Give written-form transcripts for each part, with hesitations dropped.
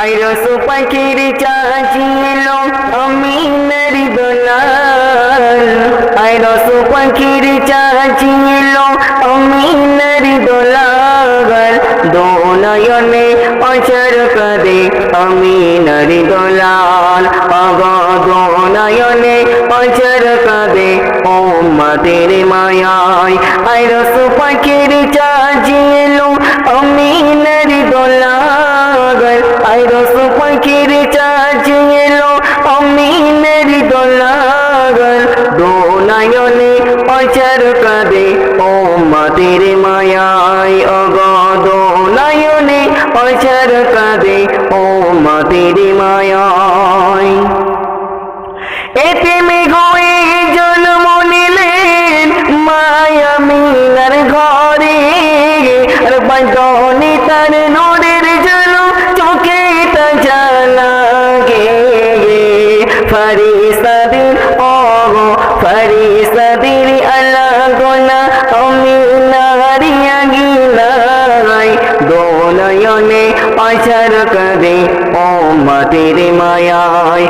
আইরস পাখির চাচিল আমিনার দোলাল, আইরস পাখির চাচিল আমিনার দোলাল, দোনয়নে অচর কাঁদে আমিনার দোলাল, দোনয়নে অচর কাঁদে উম্মতের মায়ায়। আইরস পাখির চাচিল আমিনার দোলাল, আইরস পাখির চাচিল আমিনার দোলাল, দোনয়নে অচর কাঁদে উম্মতের মায়ায়। দোনয়নে অচর কাঁদে উম্মতের মায়ায়। এতিমে হয়ে জন্ম নিলেন মায়া আমিনার ঘরে, আর বাঁধনে তার নূরের জলো চোখে তা জ্বালাগে। ফরিস্তাদের ফরিস্তাদের আলাগোনা আমিনার আগিনায়, দোনয়নে অচর কাঁদে উম্মতের মায়ায়।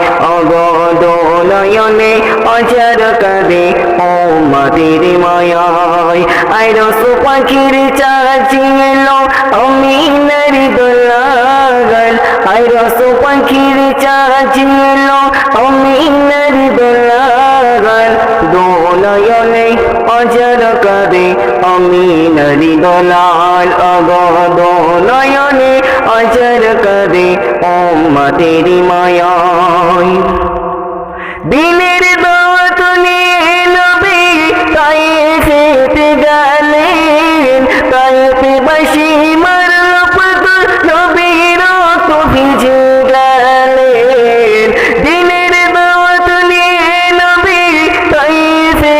দোনয়নে অচর কাঁদে উম্মতের মায়ায়। আইরস পাখির চাচিল আমিনার দোলাল, আইরস পাখির চাচিল আমিনার দোলাল, দোনয়নে অচর কাঁদে আমিনার দোলাল, দোনয়নে অচর কাঁদে উম্মতের মায়ায়। দিনের দাওয়াত নিয়ে নবী তায়েফে গেলেন, তায়েফে বাসী মারল পাথর, নবীর রক্ত ভিজে গেলেন। দিনের দাওয়াত নিয়ে নবী তায়েফে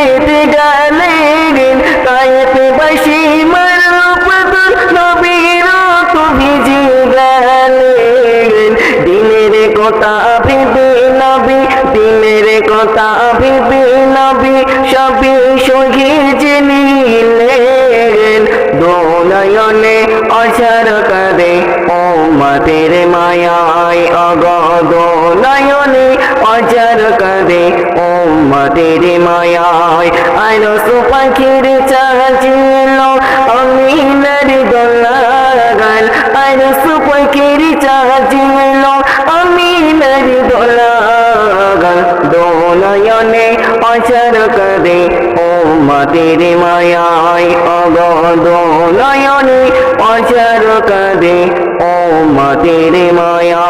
গেলেন, তায়েফে বাসী মারল পাথর, নবীর রক্ত ভিজে গেলেন। দিনের কথা ভেবে নবী, দিনের কথা ভেবে নবী সবই শহীদ নিলেন। দোনয়নে অচর কাঁদে উম্মতের মায়ায়। দোনয়নে অচর কাঁদে উম্মতের মায়ায়। আইরস পাখির চাচিল আমিনার দোলাল, আইরস পাখির চাচিল আমিনার দোলাল, দোনয়নে অচর কাঁদে উম্মতের মায়ায়। দোনয়নে অচর কাঁদে উম্মতের মায়ায়।